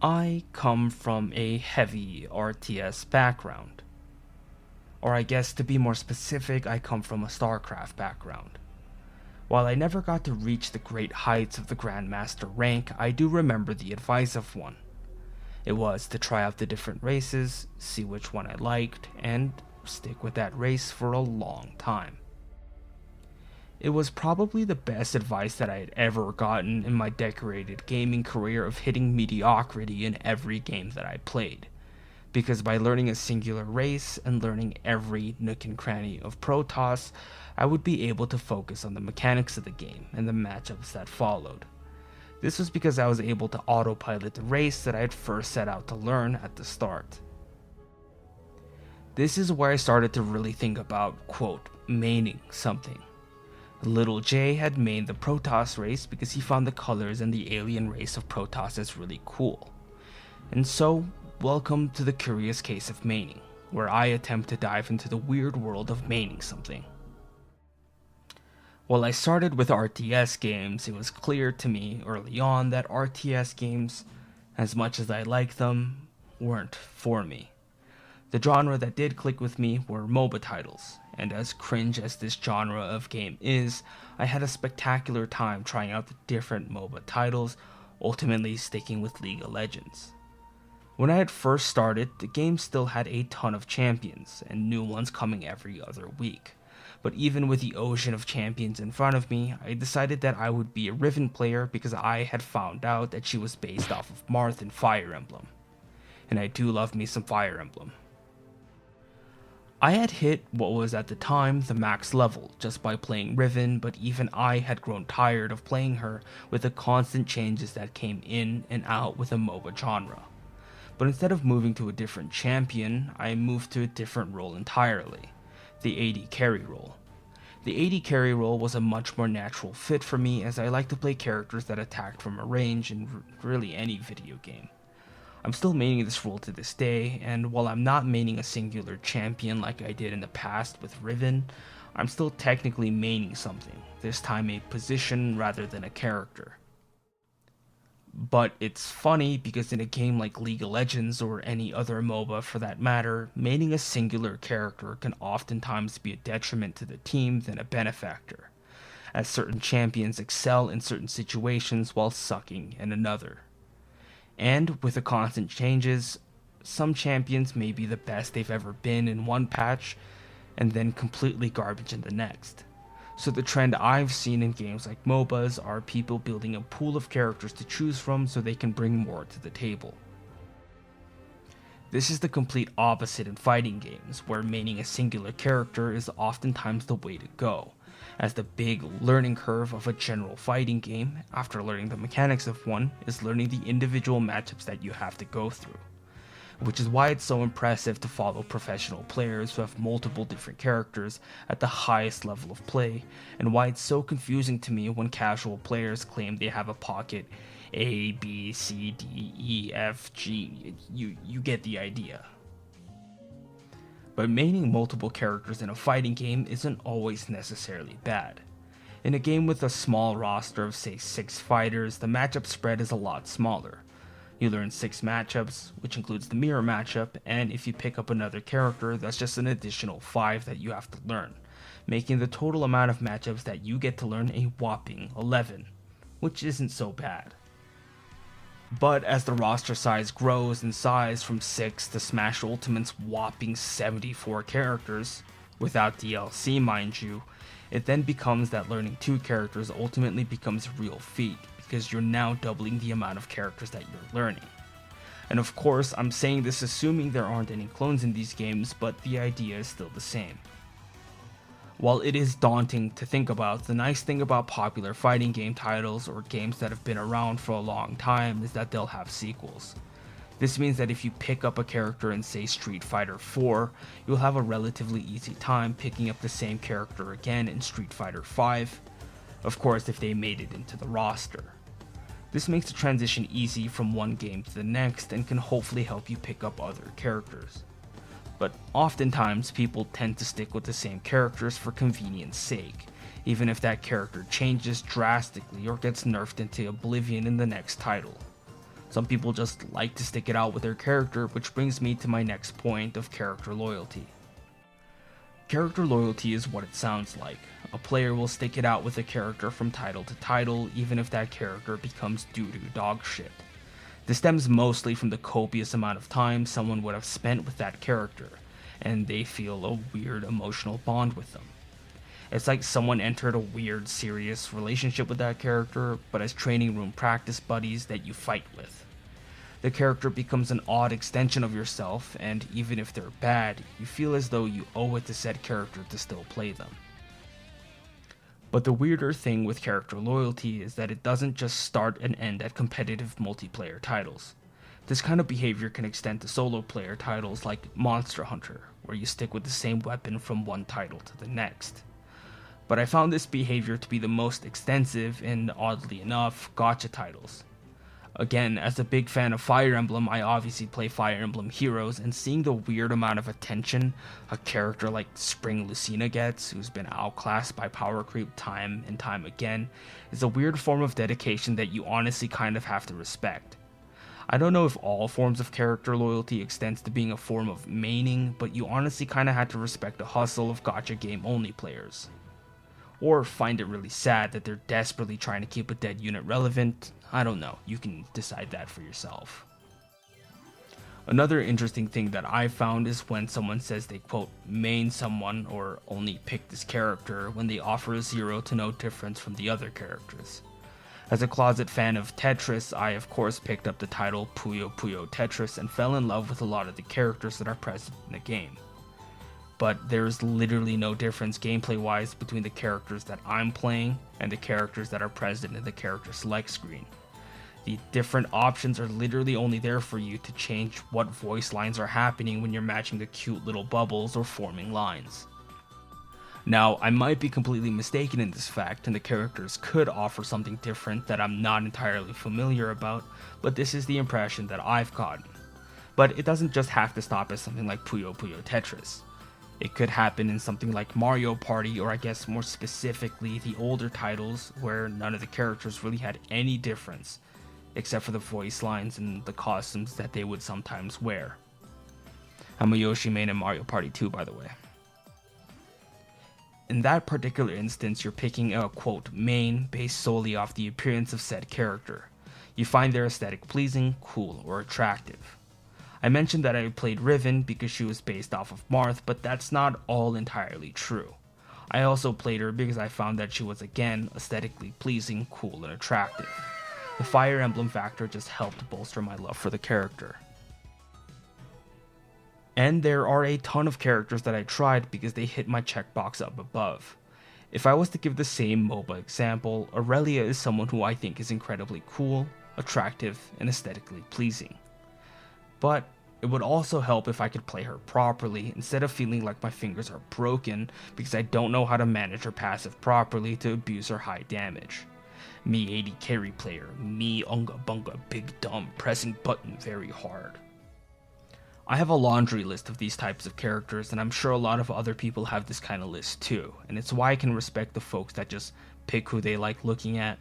I come from a heavy RTS background. Or I guess to be more specific, I come from a StarCraft background. While I never got to reach the great heights of the Grandmaster rank, I do remember the advice of one. It was to try out the different races, see which one I liked, and stick with that race for a long time. It was probably the best advice that I had ever gotten in my decorated gaming career of hitting mediocrity in every game that I played, because by learning a singular race and learning every nook and cranny of Protoss, I would be able to focus on the mechanics of the game and the matchups that followed. This was because I was able to autopilot the race that I had first set out to learn at the start. This is where I started to really think about, quote, maining something. Little Jay had mained the Protoss race because he found the colors and the alien race of Protoss as really cool. And so, welcome to the curious case of maining, where I attempt to dive into the weird world of maining something. While I started with RTS games, it was clear to me early on that RTS games, as much as I liked them, weren't for me. The genre that did click with me were MOBA titles, and as cringe as this genre of game is, I had a spectacular time trying out the different MOBA titles, ultimately sticking with League of Legends. When I had first started, the game still had a ton of champions, and new ones coming every other week. But even with the ocean of champions in front of me, I decided that I would be a Riven player because I had found out that she was based off of Marth in Fire Emblem. And I do love me some Fire Emblem. I had hit what was at the time the max level just by playing Riven, but even I had grown tired of playing her with the constant changes that came in and out with the MOBA genre. But instead of moving to a different champion, I moved to a different role entirely, the AD carry role. The AD carry role was a much more natural fit for me as I like to play characters that attacked from a range in really any video game. I'm still maining this role to this day, and while I'm not maining a singular champion like I did in the past with Riven, I'm still technically maining something, this time a position rather than a character. But it's funny because in a game like League of Legends or any other MOBA for that matter, maining a singular character can oftentimes be a detriment to the team than a benefactor, as certain champions excel in certain situations while sucking in another. And with the constant changes, some champions may be the best they've ever been in one patch, and then completely garbage in the next. So the trend I've seen in games like MOBAs are people building a pool of characters to choose from so they can bring more to the table. This is the complete opposite in fighting games, where maining a singular character is oftentimes the way to go, as the big learning curve of a general fighting game, after learning the mechanics of one, is learning the individual matchups that you have to go through. Which is why it's so impressive to follow professional players who have multiple different characters at the highest level of play, and why it's so confusing to me when casual players claim they have a pocket A, B, C, D, E, F, G, you get the idea. But maining multiple characters in a fighting game isn't always necessarily bad. In a game with a small roster of say 6 fighters, the matchup spread is a lot smaller. You learn 6 matchups, which includes the mirror matchup, and if you pick up another character, that's just an additional 5 that you have to learn, making the total amount of matchups that you get to learn a whopping 11, which isn't so bad. But as the roster size grows in size from 6 to Smash Ultimate's whopping 74 characters, without DLC mind you, it then becomes that learning 2 characters ultimately becomes a real feat, because you're now doubling the amount of characters that you're learning. And of course, I'm saying this assuming there aren't any clones in these games, but the idea is still the same. While it is daunting to think about, the nice thing about popular fighting game titles or games that have been around for a long time is that they'll have sequels. This means that if you pick up a character in say Street Fighter 4, you'll have a relatively easy time picking up the same character again in Street Fighter 5, of course if they made it into the roster. This makes the transition easy from one game to the next and can hopefully help you pick up other characters. But oftentimes people tend to stick with the same characters for convenience sake, even if that character changes drastically or gets nerfed into oblivion in the next title. Some people just like to stick it out with their character, which brings me to my next point of character loyalty. Character loyalty is what it sounds like. A player will stick it out with a character from title to title, even if that character becomes doo-doo dog shit. This stems mostly from the copious amount of time someone would have spent with that character, and they feel a weird emotional bond with them. It's like someone entered a weird, serious relationship with that character, but as training room practice buddies that you fight with. The character becomes an odd extension of yourself, and even if they're bad, you feel as though you owe it to said character to still play them. But the weirder thing with character loyalty is that it doesn't just start and end at competitive multiplayer titles. This kind of behavior can extend to solo player titles like Monster Hunter, where you stick with the same weapon from one title to the next. But I found this behavior to be the most extensive in, oddly enough, gacha titles. Again, as a big fan of Fire Emblem, I obviously play Fire Emblem Heroes, and seeing the weird amount of attention a character like Spring Lucina gets, who's been outclassed by power creep time and time again, is a weird form of dedication that you honestly kind of have to respect. I don't know if all forms of character loyalty extends to being a form of maining, but you honestly kind of had to respect the hustle of gacha game only players. Or find it really sad that they're desperately trying to keep a dead unit relevant. I don't know, you can decide that for yourself. Another interesting thing that I found is when someone says they quote main someone or only pick this character when they offer a zero to no difference from the other characters. As a closet fan of Tetris, I of course picked up the title Puyo Puyo Tetris and fell in love with a lot of the characters that are present in the game. But there's literally no difference gameplay wise between the characters that I'm playing and the characters that are present in the character select screen. The different options are literally only there for you to change what voice lines are happening when you're matching the cute little bubbles or forming lines. Now, I might be completely mistaken in this fact, and the characters could offer something different that I'm not entirely familiar about, but this is the impression that I've gotten. But it doesn't just have to stop at something like Puyo Puyo Tetris. It could happen in something like Mario Party, or I guess more specifically the older titles where none of the characters really had any difference, except for the voice lines and the costumes that they would sometimes wear. I'm a Yoshi main in Mario Party 2, by the way. In that particular instance, you're picking a quote main based solely off the appearance of said character. You find their aesthetic pleasing, cool, or attractive. I mentioned that I played Riven because she was based off of Marth, but that's not all entirely true. I also played her because I found that she was again aesthetically pleasing, cool, and attractive. The Fire Emblem factor just helped bolster my love for the character. And there are a ton of characters that I tried because they hit my checkbox up above. If I was to give the same MOBA example, Aurelia is someone who I think is incredibly cool, attractive, and aesthetically pleasing. But it would also help if I could play her properly instead of feeling like my fingers are broken because I don't know how to manage her passive properly to abuse her high damage. Me 80 carry player, me unga bunga big dumb pressing button very hard. I have a laundry list of these types of characters, and I'm sure a lot of other people have this kind of list too, and it's why I can respect the folks that just pick who they like looking at,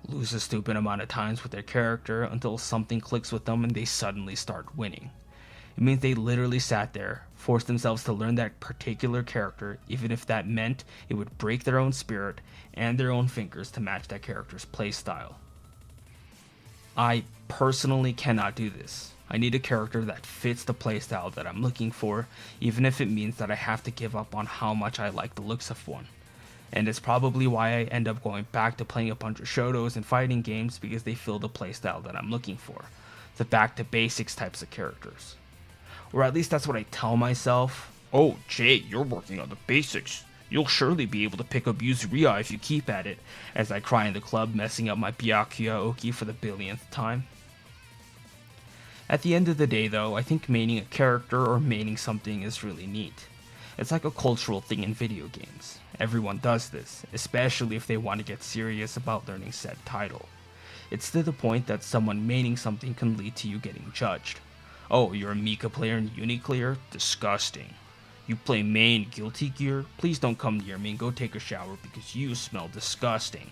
lose a stupid amount of times with their character until something clicks with them and they suddenly start winning. It means they literally sat there, forced themselves to learn that particular character, even if that meant it would break their own spirit and their own fingers to match that character's playstyle. I personally cannot do this. I need a character that fits the playstyle that I'm looking for, even if it means that I have to give up on how much I like the looks of one. And it's probably why I end up going back to playing a bunch of shotos and fighting games because they fill the playstyle that I'm looking for. The back to basics types of characters. Or at least that's what I tell myself. Oh, Jay, you're working on the basics. You'll surely be able to pick up Yuzuriya if you keep at it, as I cry in the club messing up my Byakuya Oki for the billionth time. At the end of the day though, I think maining a character or maining something is really neat. It's like a cultural thing in video games. Everyone does this, especially if they want to get serious about learning said title. It's to the point that someone maining something can lead to you getting judged. Oh, you're a Mika player in Uniclear? Disgusting. You play main Guilty Gear? Please don't come near me and go take a shower because you smell disgusting.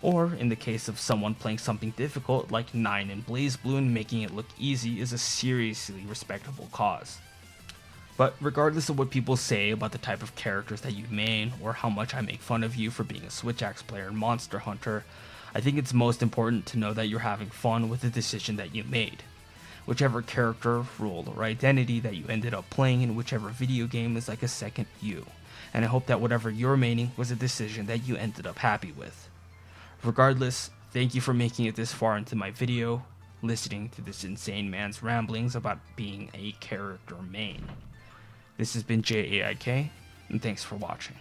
Or, in the case of someone playing something difficult like 9 in BlazBlue, making it look easy is a seriously respectable cause. But regardless of what people say about the type of characters that you main, or how much I make fun of you for being a Switch Axe player and Monster Hunter, I think it's most important to know that you're having fun with the decision that you made. Whichever character, role, or identity that you ended up playing in whichever video game is like a second you, and I hope that whatever you're maining was a decision that you ended up happy with. Regardless, thank you for making it this far into my video, listening to this insane man's ramblings about being a character main. This has been JaeAIK, and thanks for watching.